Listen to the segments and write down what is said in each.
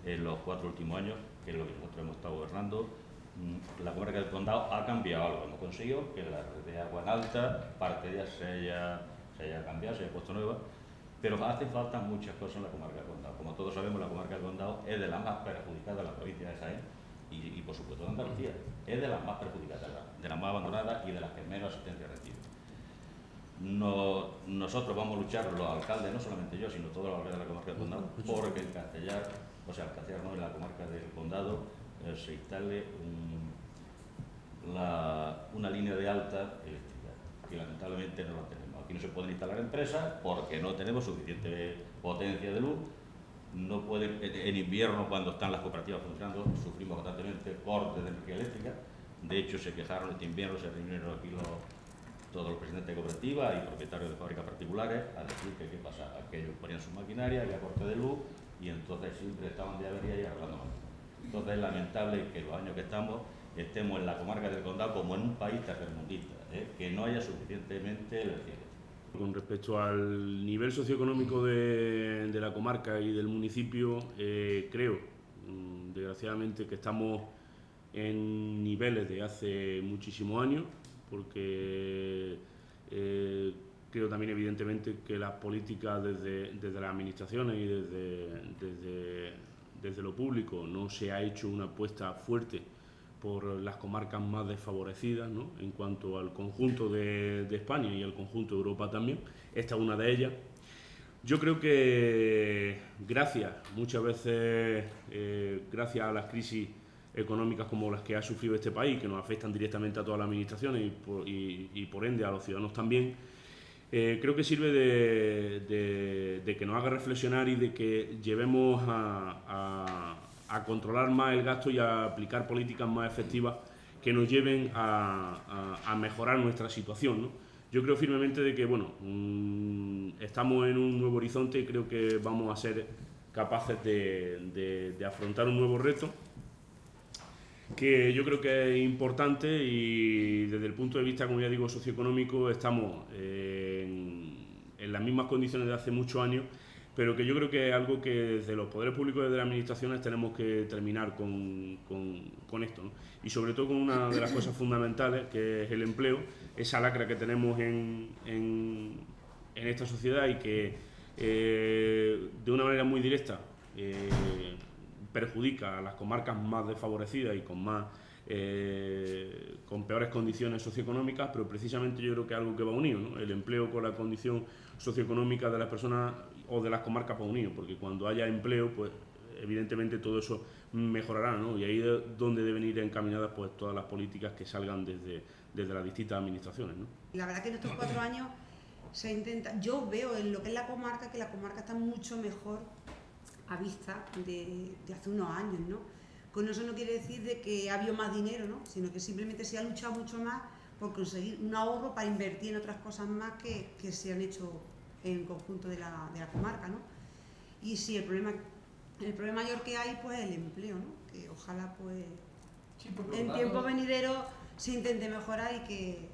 en los 4 últimos años, que es lo que nosotros hemos estado gobernando. La comarca del Condado ha cambiado algo. Hemos conseguido que la red de agua en alta, parte de ella se haya cambiado, se haya puesto nueva, pero hacen falta muchas cosas en la comarca del Condado. Como todos sabemos, la comarca del Condado es de las más perjudicadas de la provincia de Jaén y por supuesto de Andalucía. Es de las más perjudicadas, de las más abandonadas y de las que menos asistencia recibe. Nosotros vamos a luchar, los alcaldes, no solamente yo, sino todos los alcaldes de la comarca del Condado, porque en Castellar, no, en la comarca del Condado, se instale una línea de alta eléctrica, que lamentablemente no la tenemos. Aquí no se pueden instalar empresas porque no tenemos suficiente potencia de luz. No pueden, en invierno, cuando están las cooperativas funcionando, sufrimos constantemente cortes de energía eléctrica. De hecho, se quejaron este invierno, se reunieron aquí todos los presidentes de cooperativas y propietarios de fábricas particulares a decir que qué pasaba, que ellos ponían su maquinaria, había corte de luz y entonces siempre estaban de avería y arreglando mal. Entonces es lamentable que los años que estemos en la comarca del Condado como en un país tercermundista, que no haya suficientemente energía. Con respecto al nivel socioeconómico de la comarca y del municipio, creo, desgraciadamente, que estamos en niveles de hace muchísimos años, porque creo también, evidentemente, que las políticas desde las administraciones y desde lo público no se ha hecho una apuesta fuerte por las comarcas más desfavorecidas, ¿no?, en cuanto al conjunto de España y al conjunto de Europa también. Esta es una de ellas. Yo creo que muchas veces, gracias a las crisis económicas como las que ha sufrido este país, que nos afectan directamente a todas las administraciones y por ende a los ciudadanos también, creo que sirve de que nos haga reflexionar y de que llevemos a controlar más el gasto y a aplicar políticas más efectivas que nos lleven a mejorar nuestra situación, ¿no? Yo creo firmemente de que, bueno, estamos en un nuevo horizonte y creo que vamos a ser capaces de afrontar un nuevo reto que yo creo que es importante, y desde el punto de vista, como ya digo, socioeconómico, estamos en las mismas condiciones de hace muchos años, pero que yo creo que es algo que desde los poderes públicos y desde las administraciones tenemos que terminar con esto, ¿no? Y sobre todo con una de las cosas fundamentales, que es el empleo, esa lacra que tenemos en esta sociedad y que de una manera muy directa perjudica a las comarcas más desfavorecidas y con peores condiciones socioeconómicas, pero precisamente yo creo que es algo que va unido, ¿no? El empleo con la condición socioeconómica de las personas o de las comarcas va unido, porque cuando haya empleo, pues evidentemente todo eso mejorará, ¿no? Y ahí es donde deben ir encaminadas pues todas las políticas que salgan desde las distintas administraciones, ¿no? La verdad que en estos 4 años se intenta, yo veo en lo que es la comarca, que la comarca está mucho mejor a vista de hace unos años, ¿no? Con eso no quiere decir de que ha habido más dinero, ¿no?, sino que simplemente se ha luchado mucho más por conseguir un ahorro para invertir en otras cosas más que se han hecho en el conjunto de la comarca, ¿no? Y sí, el problema mayor que hay, pues, es el empleo, ¿no?, que ojalá, pues, sí, en tiempos venideros se intente mejorar y que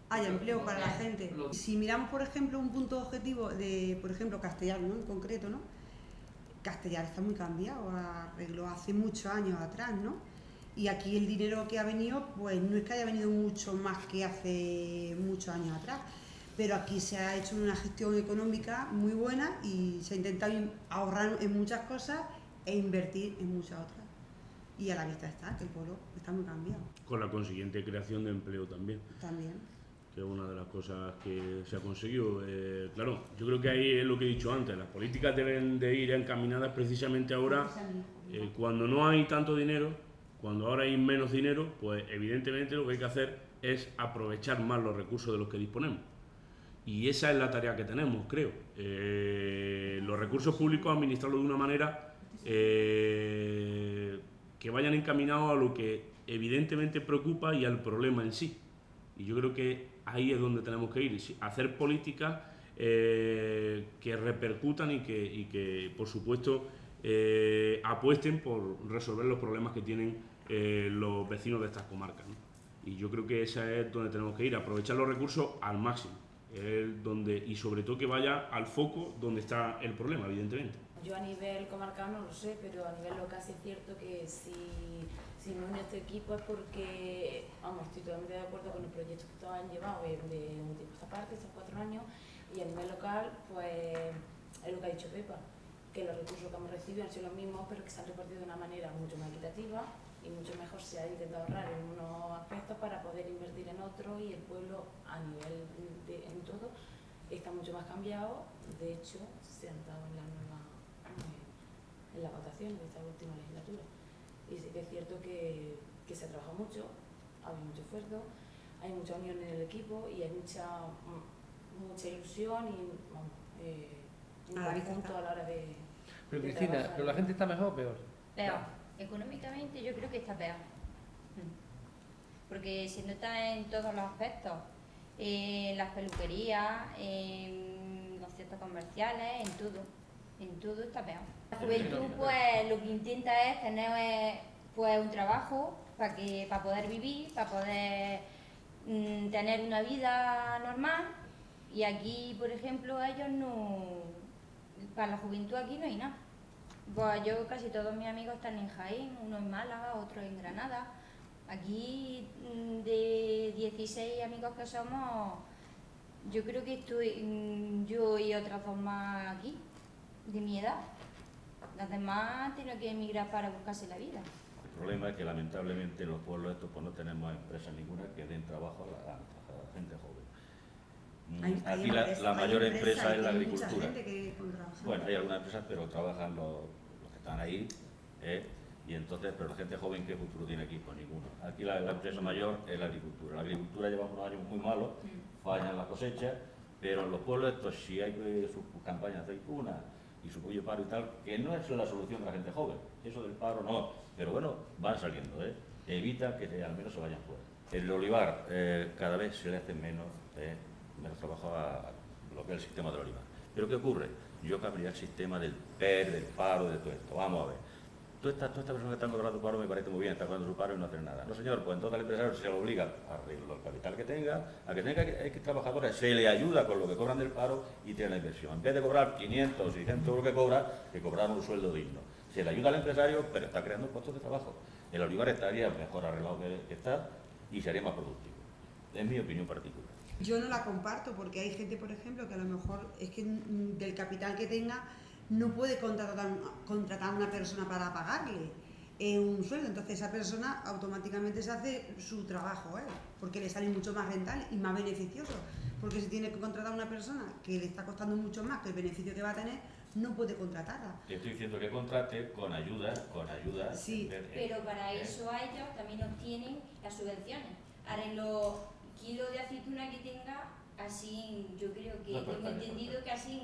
haya empleo para la gente. Si miramos, por ejemplo, un punto objetivo de, por ejemplo, Castellar, ¿no?, en concreto, ¿no?, Castellar está muy cambiado, arregló hace muchos años atrás, ¿no? Y aquí el dinero que ha venido, pues no es que haya venido mucho más que hace muchos años atrás, pero aquí se ha hecho una gestión económica muy buena y se ha intentado ahorrar en muchas cosas e invertir en muchas otras. Y a la vista está, que el pueblo está muy cambiado. Con la consiguiente creación de empleo también. También. Que es una de las cosas que se ha conseguido. Claro, yo creo que ahí es lo que he dicho antes, las políticas deben de ir encaminadas precisamente ahora, cuando no hay tanto dinero, cuando ahora hay menos dinero, pues evidentemente lo que hay que hacer es aprovechar más los recursos de los que disponemos. Y esa es la tarea que tenemos, creo. Los recursos públicos, administrarlos de una manera que vayan encaminados a lo que evidentemente preocupa y al problema en sí. Y yo creo que ahí es donde tenemos que ir, hacer políticas que repercutan y que por supuesto, apuesten por resolver los problemas que tienen los vecinos de estas comarcas, ¿no? Y yo creo que esa es donde tenemos que ir, aprovechar los recursos al máximo, y sobre todo que vaya al foco donde está el problema, evidentemente. Yo a nivel comarcal no lo sé, pero a nivel local sí es cierto que si no en este equipo es porque, vamos, estoy totalmente de acuerdo con el proyecto que todos han llevado de un tiempo a esta parte, estos 4 años, y a nivel local, pues es lo que ha dicho Pepa, que los recursos que hemos recibido han sido los mismos, pero que se han repartido de una manera mucho más equitativa y mucho mejor. Se ha intentado ahorrar en unos aspectos para poder invertir en otros, y el pueblo a nivel en todo está mucho más cambiado. De hecho, se han dado en la votación de esta última legislatura. Y sí que es cierto que se ha trabajado mucho, ha habido mucho esfuerzo, hay mucha unión en el equipo y hay mucha ilusión y vamos, un conjunto a la hora de. Pero Cristina, ¿pero la gente está mejor o peor? Peor. Económicamente yo creo que está peor. Porque se nota en todos los aspectos. En las peluquerías, en los centros comerciales, en todo. En todo está peor. La juventud pues lo que intenta es tener pues un trabajo para poder vivir, para poder tener una vida normal, y aquí por ejemplo ellos no, para la juventud aquí no hay nada. Pues yo casi todos mis amigos están en Jaén, uno en Málaga, otro en Granada. Aquí de 16 amigos que somos, yo creo que estoy yo y otras dos más aquí, de mi edad. Las demás han tenido que emigrar para buscarse la vida. El problema es que lamentablemente en los pueblos estos pues no tenemos empresas ninguna que den trabajo a la gente joven. Aquí la mayor empresa es la agricultura. Bueno, hay algunas empresas, pero trabajan los que están ahí, y entonces, pero la gente joven, ¿qué futuro tiene aquí? Pues ninguno. Aquí la empresa mayor es la agricultura. La agricultura lleva unos años muy malos, fallan las cosechas, pero en los pueblos estos, si hay sus campañas de aceituna y su pollo paro y tal, que no es la solución de la gente joven, eso del paro no, pero bueno, van saliendo, evita que al menos se vayan fuera. El olivar cada vez se le hace menos trabajo a lo que es el sistema del olivar. Pero ¿qué ocurre? Yo cambiaría el sistema del PER, del paro, de todo esto. Vamos a ver. Toda esta persona que está cobrando paro me parece muy bien, está cobrando su paro y no hacer nada. No, señor, pues entonces al empresario se le obliga a arreglar el capital que tenga, a que tenga que trabajadores, se le ayuda con lo que cobran del paro y tiene la inversión. En vez de cobrar 500 o 600 euros que cobra, que cobrar un sueldo digno. Se le ayuda al empresario, pero está creando puestos de trabajo. El olivar estaría mejor arreglado que está y sería más productivo. Es mi opinión particular. Yo no la comparto porque hay gente, por ejemplo, que a lo mejor es que del capital que tenga no puede contratar a una persona para pagarle un sueldo. Entonces esa persona automáticamente se hace su trabajo, porque le sale mucho más rentable y más beneficioso. Porque si tiene que contratar a una persona que le está costando mucho más que el beneficio que va a tener, no puede contratarla. Te estoy diciendo que contrate con ayuda. Sí. Pero para eso a ellos también obtienen las subvenciones. Ahora en los kilos de aceituna que tenga, así yo creo que tengo entendido que así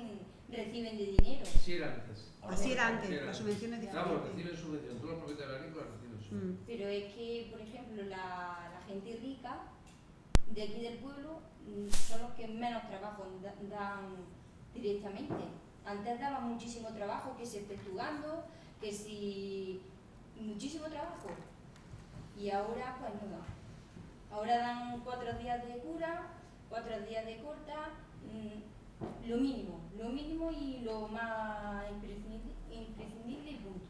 reciben de dinero. Sí era antes. Así era antes, las subvenciones diferentes. Claro, reciben subvención, todos los propietarios agrícolas reciben subvención. Pero es que, por ejemplo, la gente rica de aquí del pueblo son los que menos trabajo dan directamente. Antes daban muchísimo trabajo, que si espetugando, que si muchísimo trabajo. Y ahora pues no dan. Ahora dan 4 días de cura, 4 días de corta, lo mínimo y lo más imprescindible y punto.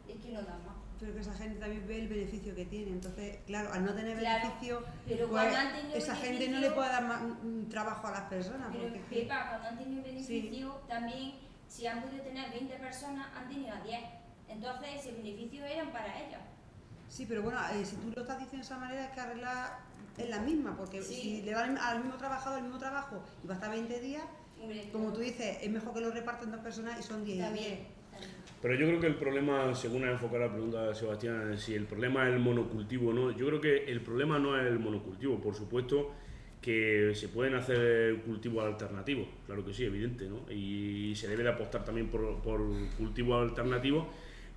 Es que no dan más. Pero que esa gente también ve el beneficio que tiene. Entonces, claro, al no tener beneficio, pero pues, esa gente no le puede dar más trabajo a las personas. Pero porque Pepa, cuando han tenido beneficio, también, si han podido tener 20 personas, han tenido a 10. Entonces, ese beneficio eran para ellos. Sí, pero bueno, si tú lo estás diciendo de esa manera, es que arreglar es la misma, porque Sí. si le dan al mismo trabajador el mismo trabajo y va a estar 20 días, Hombre, como tú dices, es mejor que lo repartan 2 personas y son 10 y 10. también. Pero yo creo que el problema, según ha enfocado la pregunta de Sebastián, si el problema es el monocultivo o no, yo creo que el problema no es el monocultivo. Por supuesto que se pueden hacer cultivos alternativos, claro que sí, evidente, ¿no? Y se debe de apostar también por cultivos alternativos,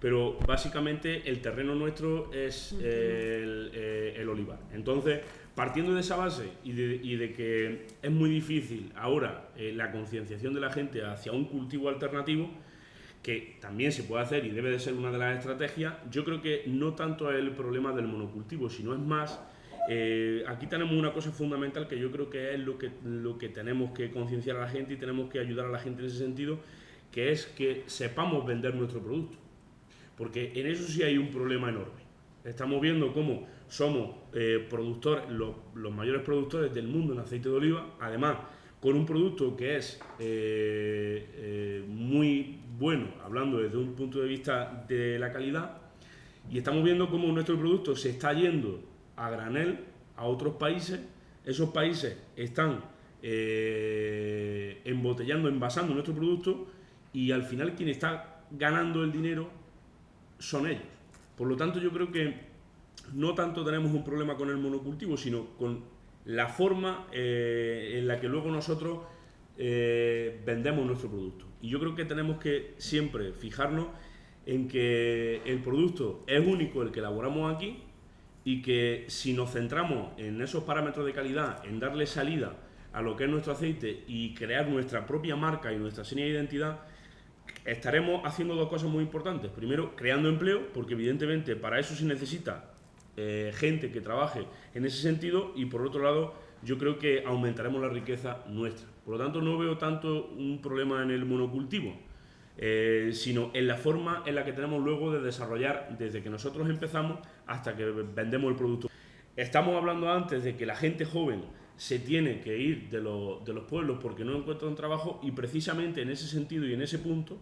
pero básicamente el terreno nuestro es el olivar. Entonces, partiendo de esa base y de que es muy difícil ahora la concienciación de la gente hacia un cultivo alternativo, que también se puede hacer y debe de ser una de las estrategias, yo creo que no tanto es el problema del monocultivo, sino es más, aquí tenemos una cosa fundamental que yo creo que es lo que tenemos que concienciar a la gente y tenemos que ayudar a la gente en ese sentido, que es que sepamos vender nuestro producto. Porque en eso sí hay un problema enorme. Estamos viendo cómo somos productores, los mayores productores del mundo en aceite de oliva, además con un producto que es muy bueno, hablando desde un punto de vista de la calidad, y estamos viendo cómo nuestro producto se está yendo a granel a otros países. Esos países están embotellando, envasando nuestro producto, y al final quien está ganando el dinero son ellos. Por lo tanto, yo creo que no tanto tenemos un problema con el monocultivo, sino con la forma en la que luego nosotros vendemos nuestro producto. Y yo creo que tenemos que siempre fijarnos en que el producto es único el que elaboramos aquí, y que si nos centramos en esos parámetros de calidad, en darle salida a lo que es nuestro aceite y crear nuestra propia marca y nuestra seña de identidad, estaremos haciendo dos cosas muy importantes. Primero, creando empleo, porque evidentemente para eso se necesita gente que trabaje en ese sentido, y por otro lado, yo creo que aumentaremos la riqueza nuestra. Por lo tanto, no veo tanto un problema en el monocultivo, sino en la forma en la que tenemos luego de desarrollar desde que nosotros empezamos hasta que vendemos el producto. Estamos hablando antes de que la gente joven se tiene que ir de los pueblos porque no encuentran trabajo, y precisamente en ese sentido y en ese punto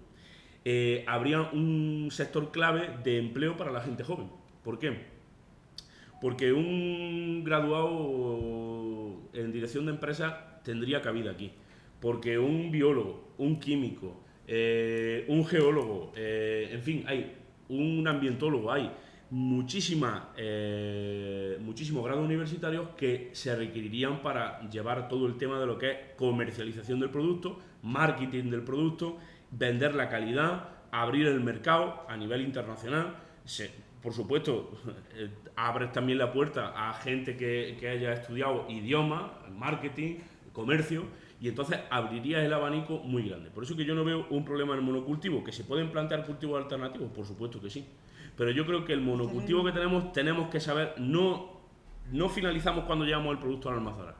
habría un sector clave de empleo para la gente joven. ¿Por qué? Porque un graduado en dirección de empresas tendría cabida aquí, porque un biólogo, un químico, un geólogo, en fin, hay un ambientólogo, hay muchísimos grados universitarios que se requerirían para llevar todo el tema de lo que es comercialización del producto, marketing del producto, vender la calidad, abrir el mercado a nivel internacional. Por supuesto, abres también la puerta a gente que haya estudiado idiomas, marketing, comercio, y entonces abrirías el abanico muy grande. Por eso que yo no veo un problema en el monocultivo. ¿Que se pueden plantear cultivos alternativos? Por supuesto que sí. Pero yo creo que el monocultivo que tenemos que saber, no finalizamos cuando llevamos el producto al almacenar.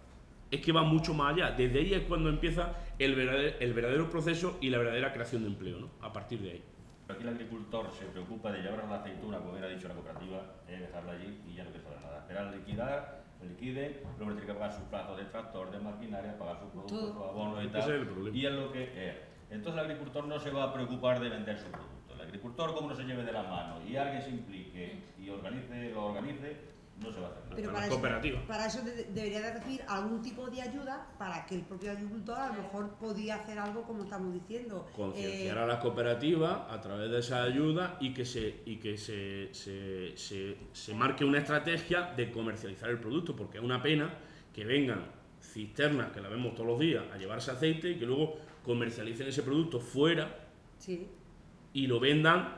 Es que va mucho más allá. Desde ahí es cuando empieza el verdadero proceso y la verdadera creación de empleo, ¿no? A partir de ahí. Aquí el agricultor se preocupa de llevar la aceituna, como hubiera dicho la cooperativa, dejarla allí y ya no quiere saber nada. Esperar liquide, luego tiene que pagar sus plazos de tractor, de maquinaria, pagar sus productos, sus abonos y tal. Ese es el problema. Y es lo que es. Entonces el agricultor no se va a preocupar de vender su producto. El agricultor, como no se lleve de la mano y alguien se implique y lo organice, no se va a hacer nada. Pero para eso debería de recibir algún tipo de ayuda para que el propio agricultor a lo mejor podía hacer algo como estamos diciendo. Concienciar a las cooperativas a través de esa ayuda, y que se marque una estrategia de comercializar el producto, porque es una pena que vengan cisternas, que la vemos todos los días, a llevarse aceite y que luego comercialicen ese producto fuera, Sí. y lo vendan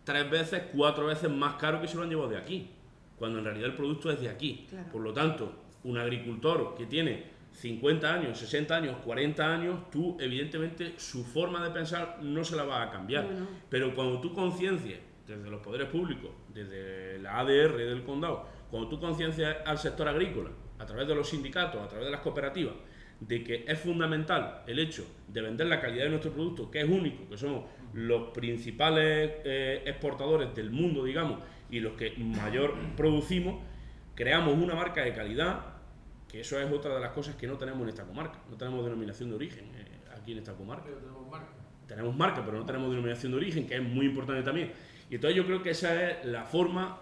3 veces, 4 veces más caro que se lo han llevado de aquí, cuando en realidad el producto es de aquí. Claro. Por lo tanto, un agricultor que tiene 50 años, 60 años, 40 años, tú evidentemente su forma de pensar no se la va a cambiar. No. Pero cuando tú conciencias desde los poderes públicos, desde la ADR del condado, cuando tú conciencias al sector agrícola, a través de los sindicatos, a través de las cooperativas, de que es fundamental el hecho de vender la calidad de nuestro producto, que es único, que somos los principales exportadores del mundo, digamos, y los que mayor producimos, creamos una marca de calidad, que eso es otra de las cosas que no tenemos en esta comarca. No tenemos denominación de origen aquí en esta comarca. Pero tenemos marca. Tenemos marca, pero no tenemos denominación de origen, que es muy importante también. Y entonces yo creo que esa es la forma,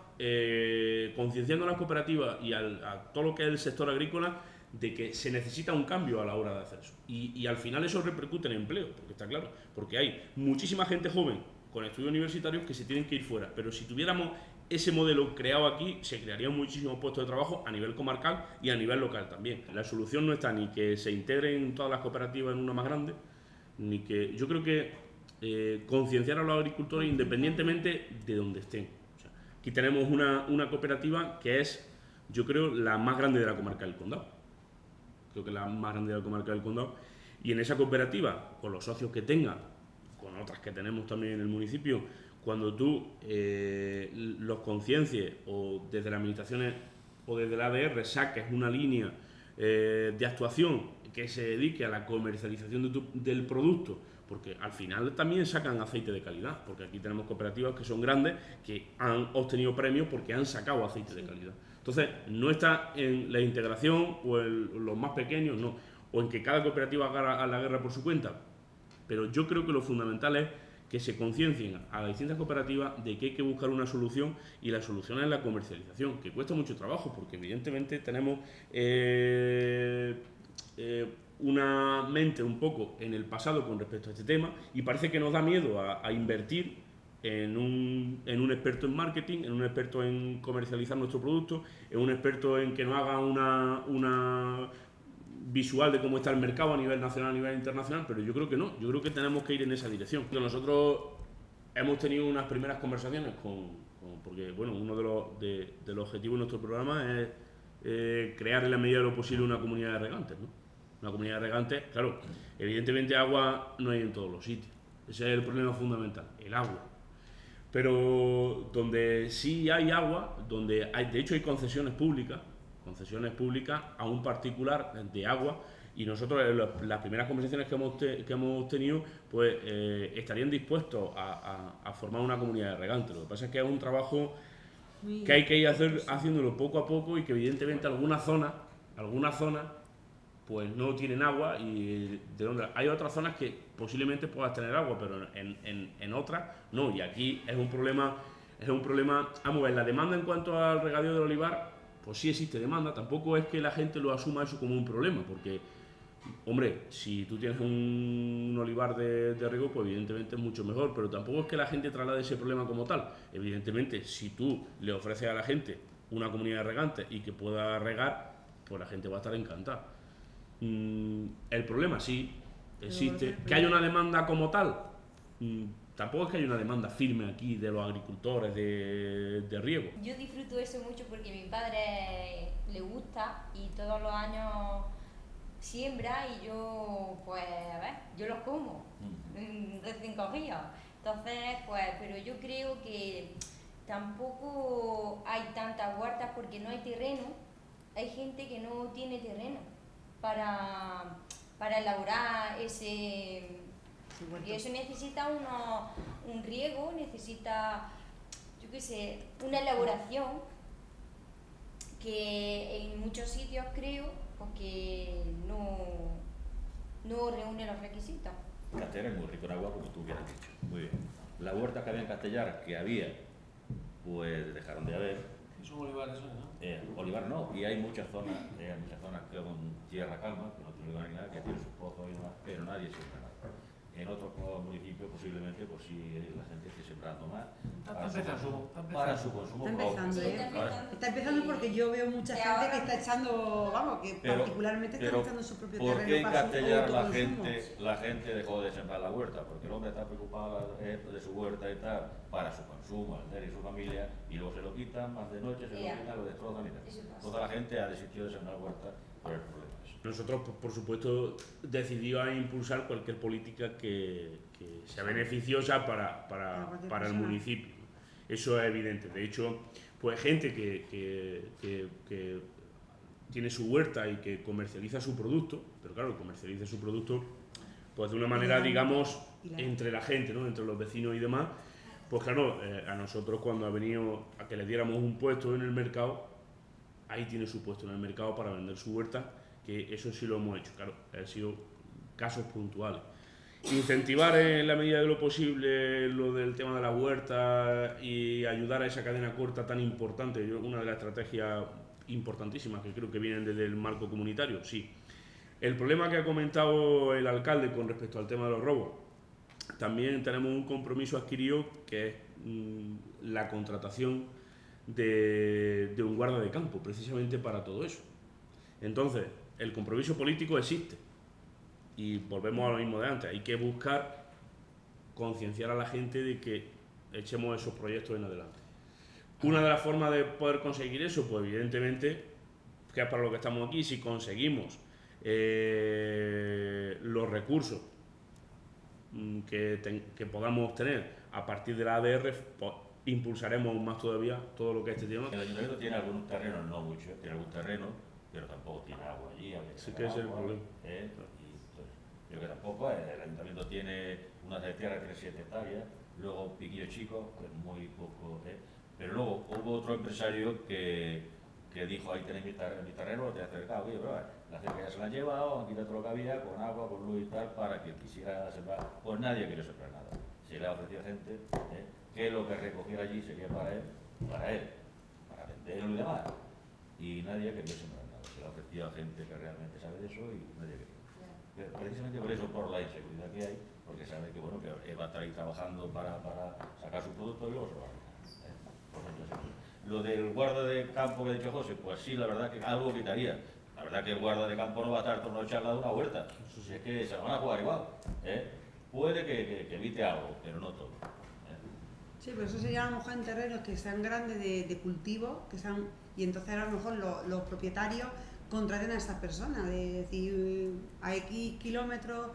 concienciando a las cooperativas y a todo lo que es el sector agrícola, de que se necesita un cambio a la hora de hacer eso. Y al final eso repercute en empleo, porque está claro, porque hay muchísima gente joven con estudios universitarios que se tienen que ir fuera, pero si tuviéramos ese modelo creado aquí, se crearían muchísimos puestos de trabajo a nivel comarcal y a nivel local también. La solución no está ni que se integren todas las cooperativas en una más grande, ni que... Yo creo que concienciar a los agricultores independientemente de donde estén. O sea, aquí tenemos una cooperativa que es, yo creo, la más grande de la comarca del Condado. Creo que la más grande de la comarca del Condado. Y en esa cooperativa, con los socios que tenga, con otras que tenemos también en el municipio, cuando tú los conciencies, o desde las administraciones o desde la ADR saques una línea de actuación que se dedique a la comercialización del producto, porque al final también sacan aceite de calidad, porque aquí tenemos cooperativas que son grandes, que han obtenido premios porque han sacado aceite de calidad. Entonces, no está en la integración o en los más pequeños, no, o en que cada cooperativa haga la guerra por su cuenta, pero yo creo que lo fundamental es que se conciencien a las distintas cooperativas de que hay que buscar una solución, y la solución es la comercialización, que cuesta mucho trabajo, porque evidentemente tenemos una mente un poco en el pasado con respecto a este tema, y parece que nos da miedo a invertir en un experto en marketing, en un experto en comercializar nuestro producto, en un experto en que nos haga una visual de cómo está el mercado a nivel nacional, a nivel internacional, pero yo creo que no, yo creo que tenemos que ir en esa dirección. Nosotros hemos tenido unas primeras conversaciones porque bueno, uno de los objetivos de nuestro programa es crear en la medida de lo posible una comunidad de regantes, ¿no? Una comunidad de regantes, claro, evidentemente agua no hay en todos los sitios, ese es el problema fundamental, el agua. Pero donde sí hay agua, de hecho hay concesiones públicas a un particular de agua, y nosotros las primeras conversaciones que hemos tenido pues estarían dispuestos a formar una comunidad de regantes. Lo que pasa es que es un trabajo que hay que ir haciéndolo poco a poco, y que evidentemente algunas zonas pues no tienen agua, y de donde hay otras zonas que posiblemente puedas tener agua, pero en otras no, y aquí es un problema. Vamos a ver, la demanda en cuanto al regadío del olivar, pues sí existe demanda, tampoco es que la gente lo asuma eso como un problema, porque, hombre, si tú tienes un olivar de riego, pues evidentemente es mucho mejor, pero tampoco es que la gente traslade ese problema como tal. Evidentemente, si tú le ofreces a la gente una comunidad de regantes y que pueda regar, pues la gente va a estar encantada. El problema sí existe. ¿Que haya una demanda como tal? Tampoco es que haya una demanda firme aquí de los agricultores de riego. Yo disfruto eso mucho porque a mi padre le gusta y todos los años siembra, y yo, pues, a ver, yo los como recién cogidos. Entonces, pues, pero yo creo que tampoco hay tantas huertas porque no hay terreno. Hay gente que no tiene terreno para elaborar ese... Porque eso necesita un riego, necesita, yo qué sé, una elaboración que en muchos sitios creo porque no reúne los requisitos. Castellar es muy rico en agua, como tú hubieras dicho. Muy bien. Las huertas que había en Castellar, que había, pues dejaron de haber. Es un olivar eso, ¿no? Olivar no, y hay muchas zonas que con tierra calma, que no tiene lugar ni nada, que tiene sus pozos y demás, pero nadie siembra nada. En otros municipios posiblemente pues sí la gente esté sembrando más para su consumo Está propio. empezando, Está empezando porque yo veo mucha gente que está echando, vamos, que particularmente está echando su propio terreno. ¿Por qué en para su Castellar autoconsumo? la gente dejó de sembrar la huerta? Porque el hombre está preocupado de su huerta y tal, para su consumo, al y su familia, y luego se lo quitan, más de noche, se lo quitan, lo destrozan y tal. Toda la gente ha desistido de sembrar huerta por el problema. Nosotros, por supuesto, decidimos impulsar cualquier política que sea beneficiosa para el municipio. Eso es evidente. De hecho, pues gente que tiene su huerta y que comercializa su producto, pero claro, comercializa su producto pues de una manera, digamos, entre la gente, ¿no? Entre los vecinos y demás. Pues claro, a nosotros cuando ha venido a que le diéramos un puesto en el mercado, ahí tiene su puesto en el mercado para vender su huerta, que eso sí lo hemos hecho, claro, han sido casos puntuales. Incentivar en la medida de lo posible lo del tema de la huerta y ayudar a esa cadena corta tan importante, una de las estrategias importantísimas que creo que vienen desde el marco comunitario, sí. El problema que ha comentado el alcalde con respecto al tema de los robos, también tenemos un compromiso adquirido que es la contratación de un guarda de campo, precisamente para todo eso. Entonces, el compromiso político existe y volvemos a lo mismo de antes, hay que buscar concienciar a la gente de que echemos esos proyectos en adelante. Una de las formas de poder conseguir eso, pues evidentemente, que es para lo que estamos aquí, si conseguimos los recursos que podamos obtener a partir de la ADR, pues impulsaremos aún más todavía todo lo que es este tema. El ayuntamiento tiene algunos terrenos, no muchos, tiene algún terreno pero tampoco tiene agua allí. Sí que ese es el problema. Y entonces, yo que tampoco, el ayuntamiento tiene una de tierra que tiene 7 hectáreas, luego Piquillo Chico, pues muy poco, pero luego hubo otro empresario que dijo, ahí tenéis mi terreno, lo tenéis cercado, oye, pero la cerca ya se la han llevado, han quitado todo lo que había, con agua, con luz y tal, para que quisiera sembrar. Pues nadie quiere sembrar nada. Se le ha ofrecido a gente que lo que recogiera allí sería para él, para venderlo y demás. Y nadie quería sembrar nada. Se le ha ofrecido a gente que realmente sabe de eso y nadie quería. Pero precisamente por eso, por la inseguridad que hay, porque sabe que, bueno, que va a estar ahí trabajando para sacar su producto y luego se lo va a quitar. Lo del guarda de campo que ha dicho José, pues sí, la verdad que algo quitaría. La verdad que el guarda de campo no va a estar toda la noche al lado de una huerta. Si es que se la van a jugar igual. Puede que evite algo, pero no todo. Sí, pero eso sería a lo mejor en terrenos que sean grandes de cultivo, que sean, y entonces a lo mejor los propietarios contraten a esas personas, de decir, a X kilómetros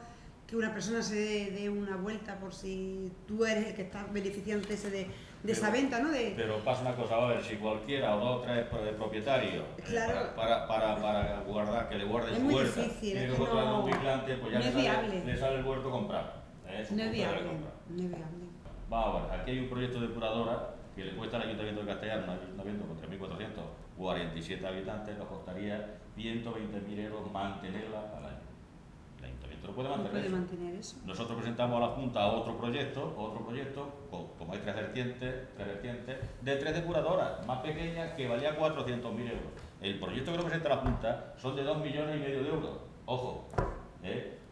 que una persona se dé una vuelta por si tú eres el que está beneficiándose de esa venta, ¿no? Pero pasa una cosa, a ver, si cualquiera o dos o tres propietarios Claro. para guardar, que le guarde Es su muy huerta, difícil, tiene es que que contratar no- un vigilante, pues ya no es viable. le sale el huerto comprado. No es viable, no es viable. Vamos a ver, aquí hay un proyecto de depuradora que le cuesta al Ayuntamiento de Castellar, un ayuntamiento con 3.447 habitantes, nos costaría 120.000 euros mantenerla al año. El Ayuntamiento no puede No mantener puede eso. mantener eso. Nosotros presentamos a la Junta otro proyecto, como hay tres vertientes, de 3 depuradoras más pequeñas que valía 400.000 euros. El proyecto que nos presenta la Junta son de 2,5 millones de euros. Ojo,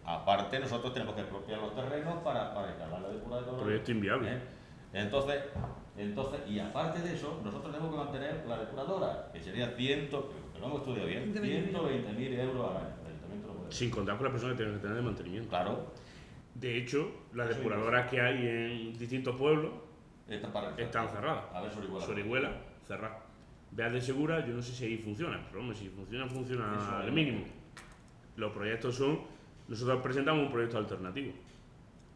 aparte nosotros tenemos que expropiar los terrenos para instalar la depuradora. Proyecto inviable. Entonces, y aparte de eso, nosotros tenemos que mantener la depuradora, que sería que lo hemos estudiado bien, 120.000 euros al año. El Ayuntamiento no puede. Sin contar con las personas que tienen que tener de mantenimiento. Claro. De hecho, las depuradoras que hay en distintos pueblos están cerradas. A ver, Sorihuela, cerrada. Veas de Segura, yo no sé si ahí funciona, pero hombre, si funciona Eso al es. mínimo. Los proyectos son, nosotros presentamos un proyecto alternativo,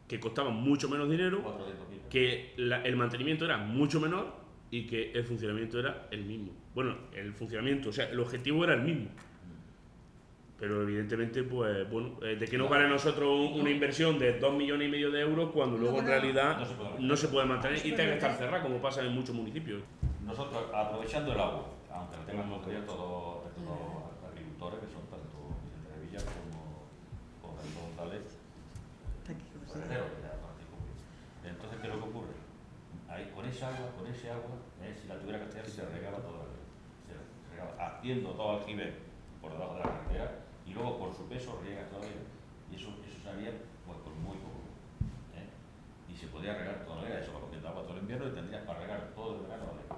que costaba mucho menos dinero, 400.000. que el mantenimiento era mucho menor y que el funcionamiento era el mismo. Bueno, el funcionamiento, o sea, el objetivo era el mismo. Pero evidentemente, pues bueno, ¿de qué nos vale a nosotros una inversión de 2,5 millones de euros cuando luego en realidad no se puede mantener y tiene que estar cerrada, como pasa en muchos municipios? Nosotros, aprovechando el agua, aunque lo tengan todos estos agricultores, que son tanto Vicente de Villa como David González, Corredero, que ya participó. Entonces, ¿qué es lo que ocurre? Ahí, con ese agua, si la tuviera que hacer, se regaba toda la vida. Se regaba haciendo todo aljibe por debajo de la carretera y luego por su peso riega todavía. Y eso salía pues con muy poco. Y se podía regar toda la vida, eso va cogiendo agua todo el invierno y tendrías para regar todo el verano la vida.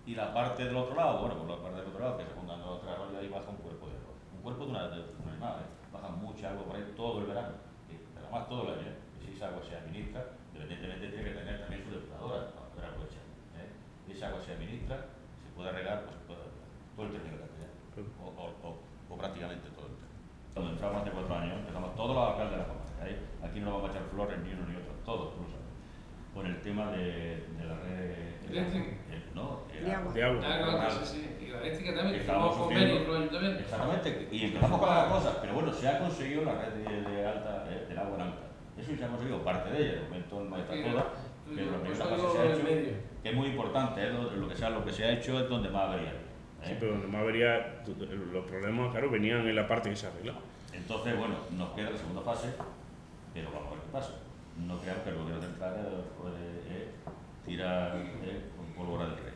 Y la parte del otro lado, bueno, pues la parte del otro lado, que se juntan dos o tres ríos y baja un cuerpo de agua. Un cuerpo de un animal, baja mucha agua por ahí todo el verano, pero además todo el año. Y si esa agua se administra, evidentemente tiene que tener también su depuradora para poder aprovechar. Y esa agua se administra, se puede regar pues, todo el término de Castellar, o prácticamente todo el término. Cuando entramos hace 4 años, empezamos todos los alcaldes de la comarca. Aquí no vamos a echar flores ni uno ni otro, todos, tú lo sabes. Con el tema de la red De agua. De agua. Claro, sí. Y la eléctrica también, que Estamos estamos convenios sufriendo. con el ayuntamiento. Exactamente, y empezamos con las cosas, pero bueno, se ha conseguido la red de alta, del agua en alta. Eso se ha conseguido parte de ella, de momento no está toda, pero la primera fase se ha hecho, que es muy importante, lo que se ha hecho es donde más avería. Sí, pero donde más vería, los problemas, claro, venían en la parte que se arregla. Entonces, bueno, nos queda la segunda fase, pero vamos a ver qué pasa. No creamos que el gobierno central puede tirar con pólvora del rey.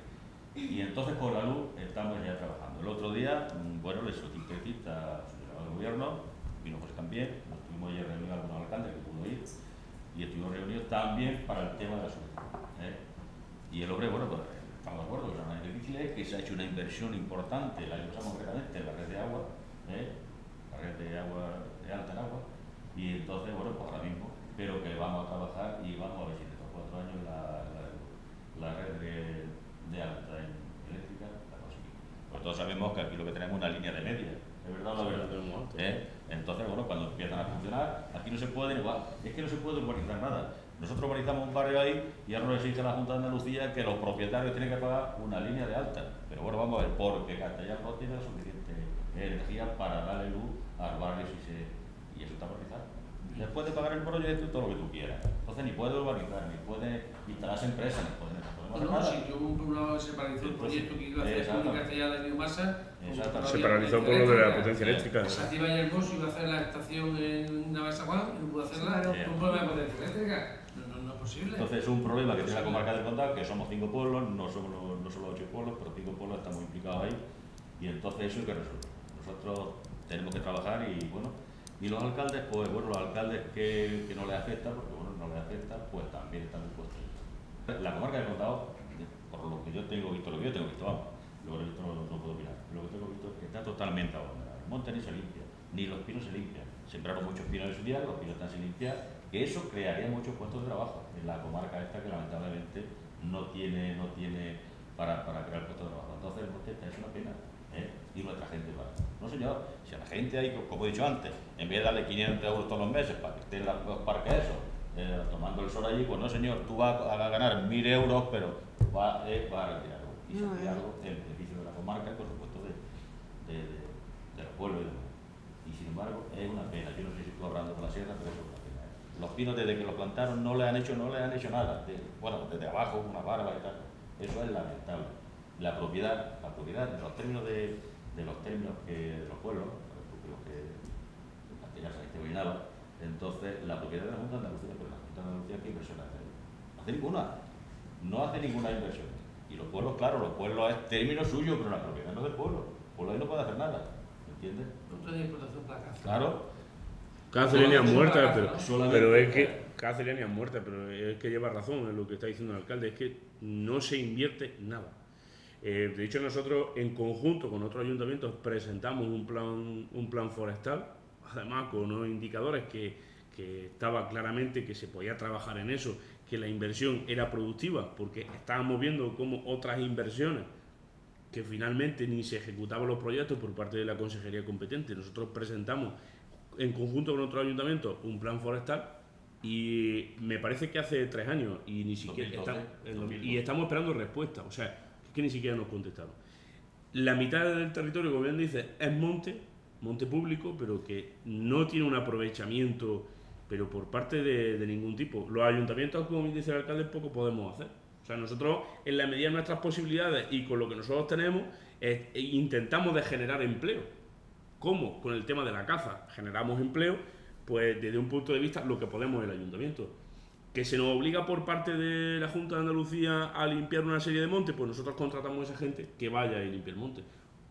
Y entonces con la luz estamos ya trabajando. El otro día, bueno, le solicité cita al gobierno, vino José también, nos estuvimos ayer reunidos con algunos alcaldes que pudo ir, y estuvimos reunidos también para el tema de la solicitud. Y el hombre, bueno, pues estamos de acuerdo, que son años difíciles, que se ha hecho una inversión importante, el año pasado concretamente, en la red de agua, la red de agua, de alta en agua, y entonces, bueno, pues ahora mismo, pero que vamos a trabajar y vamos a ver si en estos 4 años la red de alta eléctrica la conseguimos. Pues todos sabemos que aquí lo que tenemos es una línea de media, ¿es verdad o no es verdad? Entonces, bueno, cuando empiezan a funcionar, aquí no se puede igual, es que no se puede urbanizar nada. Nosotros urbanizamos un barrio ahí y ahora nos exige la Junta de Andalucía que los propietarios tienen que pagar una línea de alta. Pero bueno, vamos a ver, porque Castellar no tiene la suficiente energía para darle luz a los barrios y eso está organizado. Después de pagar el proyecto, todo lo que tú quieras. Entonces ni puede urbanizar, ni puede instalarse empresas, ni podemos hacer No, nada. si yo una se paralizó el proyecto que iba a hacer Pública Castellana de biomasa. Se paralizó por lo de la potencia eléctrica. Se activa ya el BOS, iba a hacer la estación en Navasaguán y no pudo hacerla por un problema de potencia eléctrica. No es posible. Entonces es un problema que tiene la comarca del Condado, que somos 5 pueblos, no solo 8 pueblos, pero 5 pueblos estamos implicados ahí, y entonces eso hay que resolver. Nosotros tenemos que trabajar y bueno, y los alcaldes, pues bueno, los alcaldes que no les afecta, porque bueno, no les afecta, pues también están impuestos. La comarca del Condado, por lo que yo tengo visto, vamos, lo que he visto no puedo opinar, lo que tengo visto es que está totalmente abandonado. El monte ni se limpia, ni los pinos se limpian. Sembraron muchos pinos en su día, los pinos están sin limpiar, que eso crearía muchos puestos de trabajo en la comarca esta que lamentablemente no tiene para crear puestos de trabajo. Entonces el monte es una pena, y nuestra gente para. No señor, si a la gente hay, como he dicho antes, en vez de darle 500 euros todos los meses para que esté en los parques eso, tomando el sol allí, pues no señor, tú vas a ganar 1000 euros, pero vas a retirarlo. Y se retirarlo en beneficio de la comarca y por supuesto de los pueblos y demás. Y sin embargo es una pena, yo no sé si estoy hablando con la sierra, pero eso es una pena. Los pinos desde que los plantaron no les han hecho nada, bueno, desde abajo, una barba y tal, eso es lamentable. La propiedad, en los términos de los pueblos, los que en castellano se terminaba, entonces la propiedad de la Junta de Andalucía, pero la Junta de Andalucía ¿qué inversión hace? No hace ninguna inversión. Y los pueblos, claro, los pueblos es término suyo, pero la propiedad no es del pueblo. El pueblo ahí no puede hacer nada, ¿entiendes? No tiene explotación para casa. Claro. Cáceres muerta, pero es que que Cáceres muerta, pero es que lleva razón en lo que está diciendo el alcalde, es que no se invierte nada. De hecho, nosotros en conjunto con otros ayuntamientos presentamos un plan forestal, además con unos indicadores que estaba claramente que se podía trabajar en eso, que la inversión era productiva, porque estábamos viendo cómo otras inversiones que finalmente ni se ejecutaban los proyectos por parte de la consejería competente. Nosotros presentamos en conjunto con otros ayuntamientos un plan forestal y me parece que hace 3 años y ni siquiera 2012. y estamos esperando respuesta, o sea, es que ni siquiera nos contestaron. La mitad del territorio, como bien dice, es monte público, pero que no tiene un aprovechamiento pero por parte de ningún tipo. Los ayuntamientos, como dice el alcalde, poco podemos hacer. O sea, nosotros, en la medida de nuestras posibilidades y con lo que nosotros tenemos, intentamos de generar empleo. ¿Cómo? Con el tema de la caza. Generamos empleo, pues desde un punto de vista, lo que podemos el ayuntamiento. Que se nos obliga por parte de la Junta de Andalucía a limpiar una serie de montes, pues nosotros contratamos a esa gente que vaya y limpie el monte.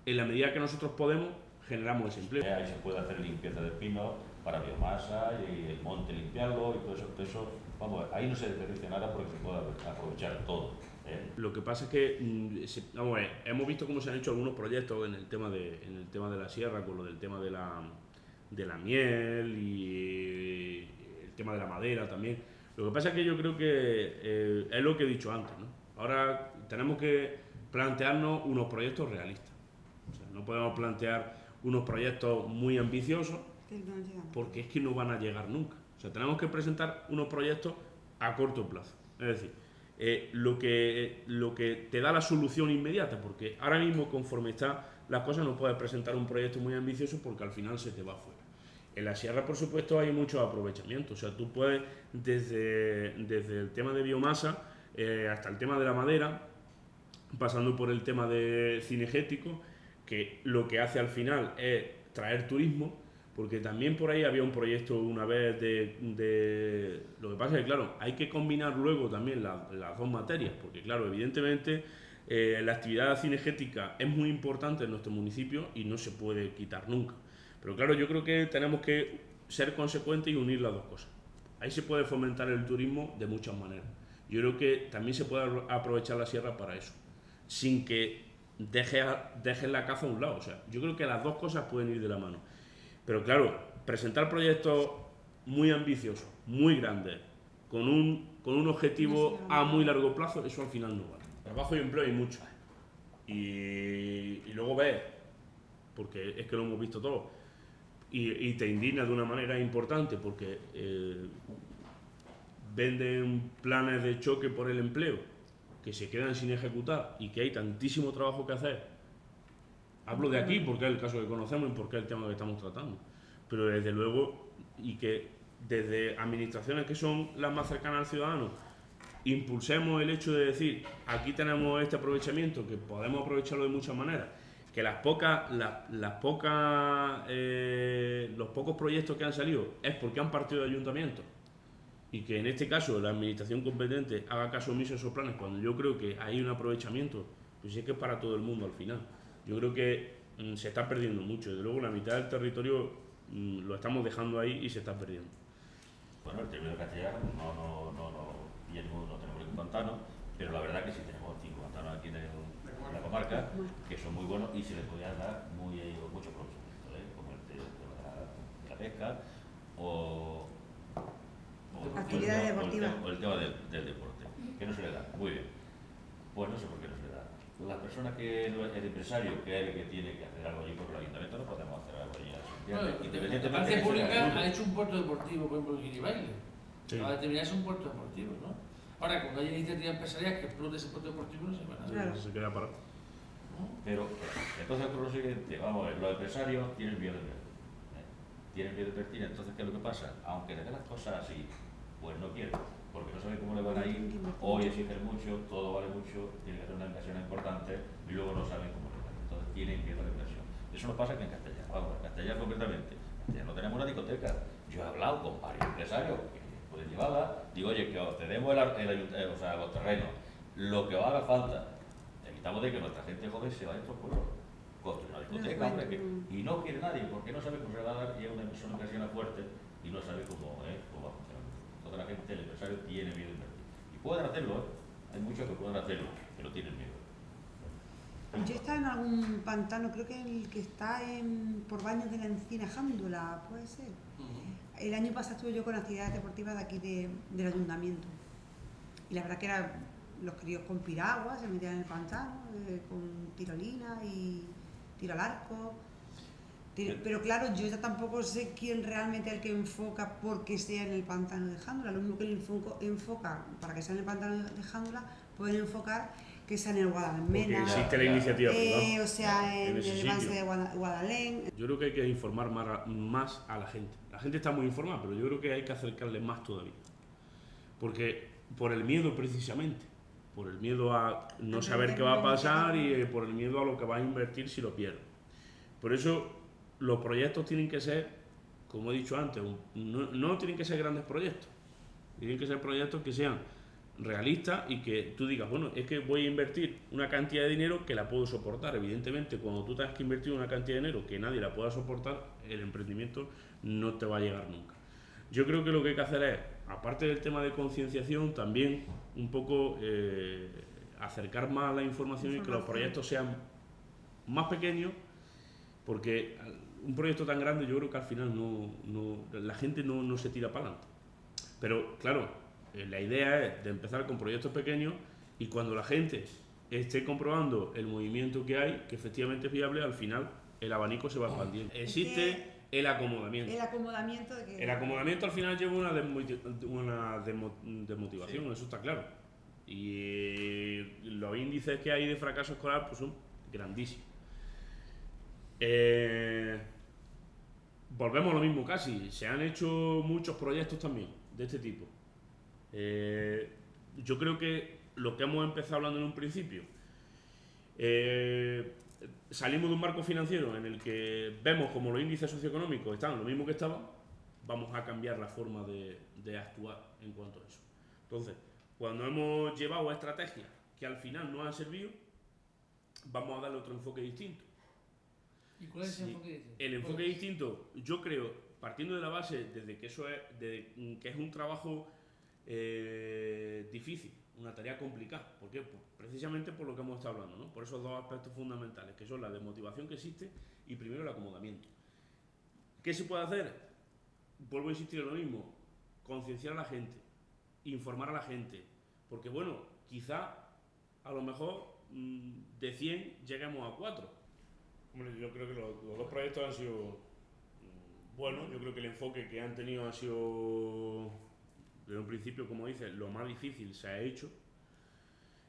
En la medida que nosotros podemos, generamos ese empleo. ahí se puede hacer limpieza de pinos para biomasa y el monte limpiarlo y todo eso, vamos, ahí no se desperdicia nada porque se puede aprovechar todo. Lo que pasa es que hemos visto cómo se han hecho algunos proyectos en el tema de la sierra, con lo del tema de la miel y el tema de la madera también. Lo que pasa es que yo creo que es lo que he dicho antes, ¿no? Ahora tenemos que plantearnos unos proyectos realistas. O sea, no podemos plantear unos proyectos muy ambiciosos porque es que no van a llegar nunca. O sea, tenemos que presentar unos proyectos a corto plazo. Es decir, lo que te da la solución inmediata, porque ahora mismo, conforme están las cosas, no puedes presentar un proyecto muy ambicioso porque al final se te va fuera. En la sierra, por supuesto, hay muchos aprovechamientos. O sea, tú puedes, desde el tema de biomasa hasta el tema de la madera, pasando por el tema de cinegético, que lo que hace al final es traer turismo, porque también por ahí había un proyecto una vez de lo que pasa es que, claro, hay que combinar luego también las dos materias, porque, claro, evidentemente la actividad cinegética es muy importante en nuestro municipio y no se puede quitar nunca. Pero, claro, yo creo que tenemos que ser consecuentes y unir las dos cosas. Ahí se puede fomentar el turismo de muchas maneras. Yo creo que también se puede aprovechar la sierra para eso, sin que dejes la caza a un lado. O sea, yo creo que las dos cosas pueden ir de la mano. Pero claro, presentar proyectos muy ambiciosos, muy grandes, con un objetivo a muy largo plazo, eso al final no vale. Trabajo y empleo hay mucho. Y luego ves, porque es que lo hemos visto todos, y te indigna de una manera importante porque venden planes de choque por el empleo que se quedan sin ejecutar y que hay tantísimo trabajo que hacer Hablo de aquí porque es el caso que conocemos y porque es el tema que estamos tratando. Pero desde luego, y que desde administraciones que son las más cercanas al ciudadano, impulsemos el hecho de decir, aquí tenemos este aprovechamiento, que podemos aprovecharlo de muchas maneras, que los pocos proyectos que han salido es porque han partido de ayuntamientos, y que en este caso la administración competente haga caso omiso a esos planes, cuando yo creo que hay un aprovechamiento, pues es que es para todo el mundo al final. Yo creo que se está perdiendo mucho, desde luego la mitad del territorio lo estamos dejando ahí y se está perdiendo. Bueno, el término castellano y no tenemos ningún pantano, pero la verdad que sí tenemos 5 pantanos aquí en la comarca que son muy buenos y se les podía dar mucho aprovechamiento, como el tema de la pesca o actividades deportivas. O el tema del deporte, que no se le da. Muy bien. Pues no sé por qué no se le da. La persona el empresario, que es el que tiene que hacer algo allí, porque el ayuntamiento no podemos hacer algo allí. La parte pública ha hecho un puerto deportivo, por ejemplo, en Guiribaile. Sí. Va a determinarse un puerto deportivo, ¿no? Ahora, cuando haya iniciativas empresariales que explote ese puerto deportivo, no se van a hacer. Claro. Se queda parado. ¿No? Pero entonces por lo siguiente, vamos a ver, los empresarios tienen miedo de invertir. Tienen miedo de invertir, entonces ¿qué es lo que pasa? Aunque le den las cosas así, pues no quieren, porque no saben cómo le van a ir, hoy exigen mucho, todo vale mucho, tienen que hacer una inversión importante y luego no saben cómo le van a ir. Entonces tienen miedo a la inversión. Eso nos pasa aquí en Castellar, vamos, en Castellar concretamente. Ya no tenemos una discoteca. Yo he hablado con varios empresarios que pueden llevarla, digo, oye, que os cedemos los terrenos, lo que os haga falta, evitamos de que nuestra gente joven se vaya a otros pueblos, construir una discoteca, hombre, y no quiere nadie, porque no sabe cómo se le va a dar y es una persona que es fuerte y no sabe cómo va a funcionar. Entonces la gente, el empresario tiene miedo de invertir. Y pueden hacerlo, hay muchos que pueden hacerlo, pero tienen miedo. Yo he estado en algún pantano, creo que el que está por Baños de la Encina, Jándola, puede ser. El año pasado estuve yo con actividades deportivas de aquí del ayuntamiento. Y la verdad que eran los críos con piragua, se metían en el pantano, con tirolina y tiro al arco. Pero claro, yo ya tampoco sé quién realmente es el que enfoca porque sea en el pantano de Jándola. Lo mismo que el enfoca para que sea en el pantano de Jándola, pueden enfocar que sea en el Guadalmena. Porque existe la iniciativa privada. O sea, en el Embalse de Guadalén. Yo creo que hay que informar más a la gente. La gente está muy informada, pero yo creo que hay que acercarle más todavía. Porque por el miedo precisamente, por el miedo a no saber qué va a pasar y por el miedo a lo que va a invertir si lo pierde. Por eso los proyectos tienen que ser, como he dicho antes, no tienen que ser grandes proyectos. Tienen que ser proyectos que sean realistas y que tú digas, bueno, es que voy a invertir una cantidad de dinero que la puedo soportar. Evidentemente, cuando tú tengas que invertir una cantidad de dinero que nadie la pueda soportar, el emprendimiento no te va a llegar nunca. Yo creo que lo que hay que hacer es, aparte del tema de concienciación, también un poco acercar más la información y que los proyectos sean más pequeños, porque un proyecto tan grande yo creo que al final la gente no se tira para adelante. Pero claro, la idea es de empezar con proyectos pequeños y cuando la gente esté comprobando el movimiento que hay, que efectivamente es viable, al final el abanico se va expandiendo. Existe el acomodamiento. El acomodamiento de que... El acomodamiento al final lleva una desmotivación, sí. Eso está claro. Y los índices que hay de fracaso escolar pues son grandísimos. Volvemos a lo mismo casi. Se han hecho muchos proyectos también de este tipo. Yo creo que lo que hemos empezado hablando en un principio, salimos de un marco financiero en el que vemos como los índices socioeconómicos están lo mismo que estaban, vamos a cambiar la forma de actuar en cuanto a eso. Entonces, cuando hemos llevado estrategias que al final no han servido, vamos a darle otro enfoque distinto. ¿Y cuál es ese enfoque distinto? El enfoque distinto, yo creo, partiendo de la base desde que eso es, que es un trabajo difícil, una tarea complicada. ¿Por qué? Precisamente por lo que hemos estado hablando, ¿no? Por esos dos aspectos fundamentales, que son la desmotivación que existe y primero el acomodamiento. ¿Qué se puede hacer? Vuelvo a insistir en lo mismo, concienciar a la gente, informar a la gente, porque bueno, quizá a lo mejor de 100 lleguemos a 4. Hombre, yo creo que los dos proyectos han sido buenos. Yo creo que el enfoque que han tenido ha sido, desde un principio, como dices, lo más difícil se ha hecho.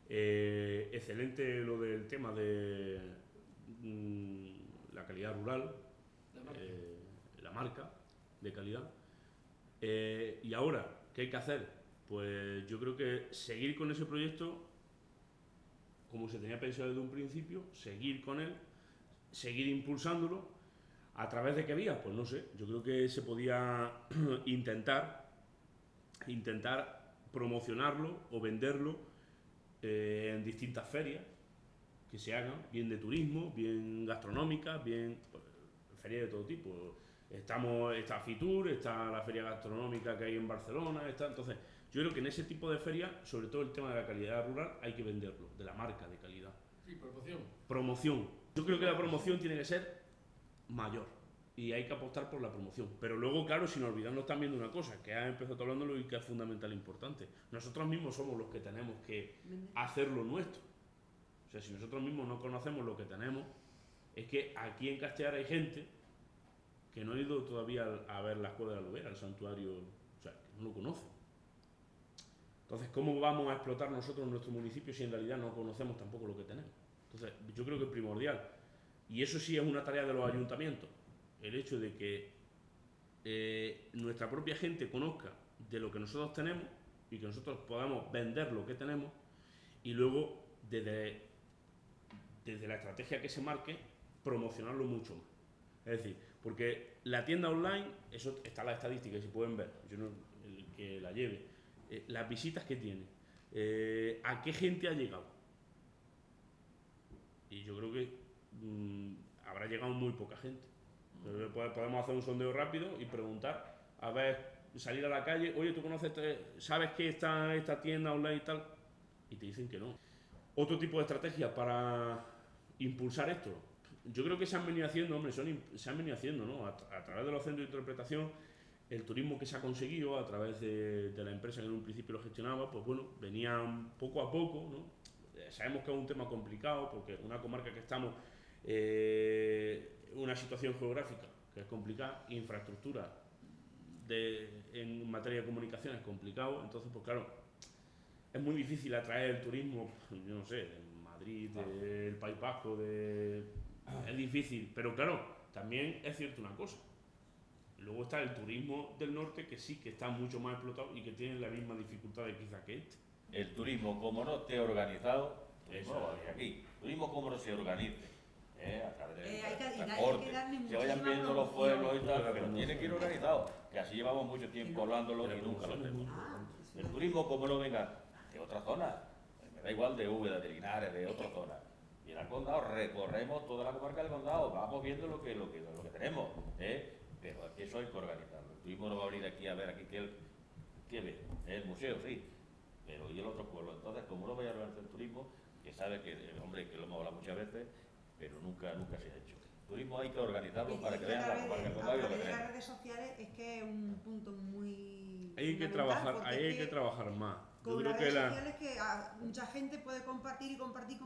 Excelente lo del tema de la calidad rural, la marca de calidad. Y ahora, ¿qué hay que hacer? Pues yo creo que seguir con ese proyecto como se tenía pensado desde un principio, seguir con él, seguir impulsándolo. ¿A través de qué vías? Pues no sé, yo creo que se podía intentar promocionarlo o venderlo en distintas ferias que se hagan, bien de turismo, bien gastronómicas, bien pues, ferias de todo tipo. Está Fitur, está la feria gastronómica que hay en Barcelona, entonces yo creo que en ese tipo de ferias, sobre todo el tema de la calidad rural, hay que venderlo, de la marca de calidad. Sí, promoción. Promoción. Yo creo que la promoción tiene que ser mayor y hay que apostar por la promoción. Pero luego, claro, sin olvidarnos también de una cosa, que ha empezado hablándolo y que es fundamental e importante. Nosotros mismos somos los que tenemos que hacer lo nuestro. O sea, si nosotros mismos no conocemos lo que tenemos, es que aquí en Castellar hay gente que no ha ido todavía a ver la Escuela de la Lubera, el santuario, o sea, que no lo conoce. Entonces, ¿cómo vamos a explotar nosotros nuestro municipio si en realidad no conocemos tampoco lo que tenemos? Entonces, yo creo que es primordial. Y eso sí es una tarea de los ayuntamientos. El hecho de que nuestra propia gente conozca de lo que nosotros tenemos y que nosotros podamos vender lo que tenemos y luego, desde la estrategia que se marque, promocionarlo mucho más. Es decir, porque la tienda online, eso está en las estadísticas, se pueden ver, yo no, el que la lleve, las visitas que tiene, a qué gente ha llegado. Y yo creo que habrá llegado muy poca gente. Podemos hacer un sondeo rápido y preguntar, a ver, salir a la calle, oye, ¿tú conoces, sabes que está esta tienda online y tal? Y te dicen que no. Otro tipo de estrategia para impulsar esto, yo creo que se han venido haciendo, hombre, se han venido haciendo, ¿no? A través de los centros de interpretación, el turismo que se ha conseguido a través de la empresa que en un principio lo gestionaba, pues bueno, venían poco a poco, ¿no? Sabemos que es un tema complicado porque una comarca que estamos, una situación geográfica que es complicada, infraestructura en materia de comunicación es complicado, entonces pues claro, es muy difícil atraer el turismo, yo no sé, de Madrid, del País Vasco, es difícil, pero claro, también es cierto una cosa. Luego está el turismo del norte que sí que está mucho más explotado y que tiene la misma dificultad quizá que este. El turismo, como no esté organizado, no va a venir aquí. Turismo, como no se organice, a través del transporte, se vayan viendo los pueblos y tal, pero tiene que ir organizado, que así llevamos mucho tiempo hablándolo y nunca lo tenemos. El turismo, como no venga de otra zona, me da igual de Úbeda, de Linares, de otra zona. Y en el condado recorremos toda la comarca del condado, vamos viendo lo que tenemos, pero aquí eso hay que organizarlo. El turismo no va a venir aquí a ver aquí qué ve, el museo, sí, pero y el otro pueblo. Entonces, como no vaya a organizar el turismo, que sabe que, hombre, que lo hemos hablado muchas veces, pero nunca se ha hecho. El turismo hay que organizarlo para que vean la comarca del condado y lo que tenemos. Las redes sociales es que es un punto muy hay que trabajar más. Con las redes sociales que mucha gente puede compartir y compartir,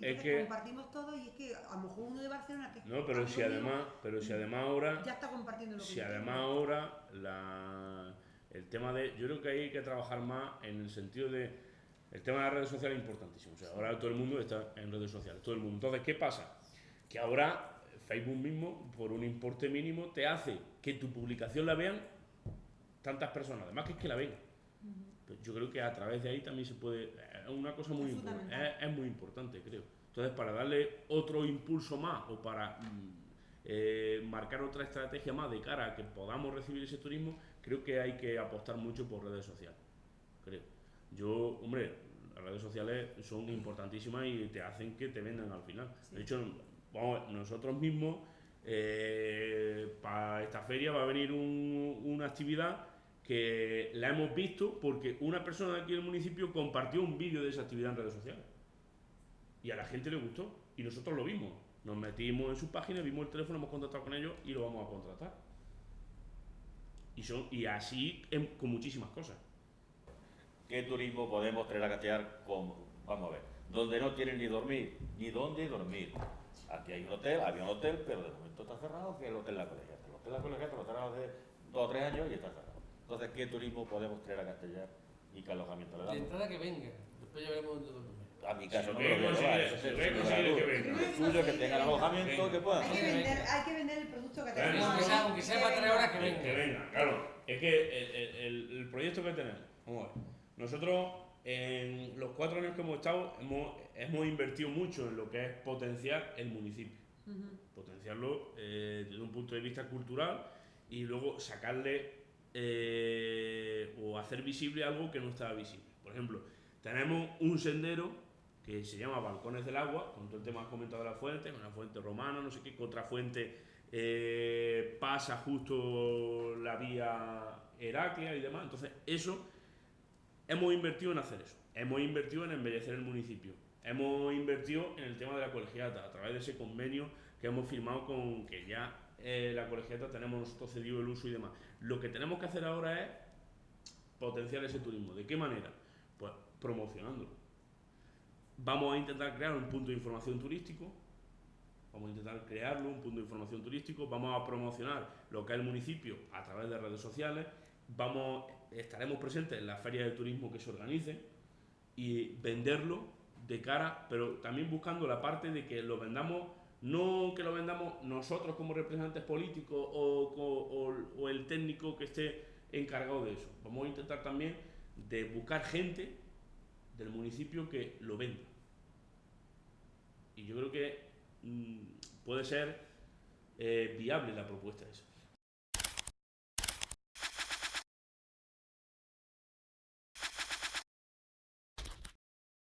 entonces compartimos todo y es que a lo mejor uno de Barcelona que no, pero si además ahora ya está compartiendo lo que si además ahora el tema de, yo creo que hay que trabajar más en el sentido de el tema de las redes sociales es importantísimo, o sea, ahora todo el mundo está en redes sociales, todo el mundo. Entonces, ¿qué pasa? Que ahora Facebook mismo, por un importe mínimo, te hace que tu publicación la vean tantas personas, además que la ven. Pues yo creo que a través de ahí también se puede, es una cosa muy importante, es muy importante, creo. Entonces, para darle otro impulso más o para marcar otra estrategia más de cara a que podamos recibir ese turismo, creo que hay que apostar mucho por redes sociales, creo. Yo, hombre, las redes sociales son importantísimas y te hacen que te vendan al final. Sí. De hecho, vamos, nosotros mismos, para esta feria va a venir una actividad que la hemos visto porque una persona de aquí del municipio compartió un vídeo de esa actividad en redes sociales. Y a la gente le gustó y nosotros lo vimos. Nos metimos en su página, vimos el teléfono, hemos contactado con ellos y lo vamos a contratar. Y así con muchísimas cosas. ¿Qué turismo podemos traer a Castellar? Vamos a ver, donde no tienen ni dormir, ni dónde dormir. Aquí hay un hotel, había un hotel, pero de momento está cerrado, que es el Hotel La Colegiata. El Hotel La Colegiata lo cerrado hace 2 o 3 años y está cerrado. Entonces, ¿qué turismo podemos traer a Castellar y qué alojamiento le damos? De entrada que venga, después ya veremos dónde dormir. A mi casa no que me lo voy a llevar, conseguir- ese es lo que el conseguir es que suyo, venga. el suyo, que tengan alojamiento, que puedan. Hay que vender el producto que Claro, tenemos. aunque sea para 3 horas, que venga. Que venga, claro. Es que el proyecto que tenemos, vamos a ver, nosotros en los 4 años que hemos estado hemos invertido mucho en lo que es potenciar el municipio. Potenciarlo desde un punto de vista cultural y luego sacarle o hacer visible algo que no estaba visible. Por ejemplo, tenemos un sendero que se llama Balcones del Agua, con todo el tema que has comentado de la fuente, una fuente romana, no sé qué, que otra fuente pasa justo la vía Heraclea y demás. Entonces, eso, hemos invertido en hacer eso, hemos invertido en embellecer el municipio, hemos invertido en el tema de la colegiata, a través de ese convenio que hemos firmado con que ya la colegiata tenemos nosotros cedido el uso y demás. Lo que tenemos que hacer ahora es potenciar ese turismo. ¿De qué manera? Pues promocionándolo. Vamos a intentar crear un punto de información turístico, vamos a intentar crearlo, un punto de información turístico, vamos a promocionar lo que es el municipio a través de redes sociales, estaremos presentes en las ferias de turismo que se organicen y venderlo de cara, pero también buscando la parte de que lo vendamos, no que lo vendamos nosotros como representantes políticos o el técnico que esté encargado de eso. Vamos a intentar también de buscar gente del municipio que lo venda. Y yo creo que puede ser viable la propuesta esa.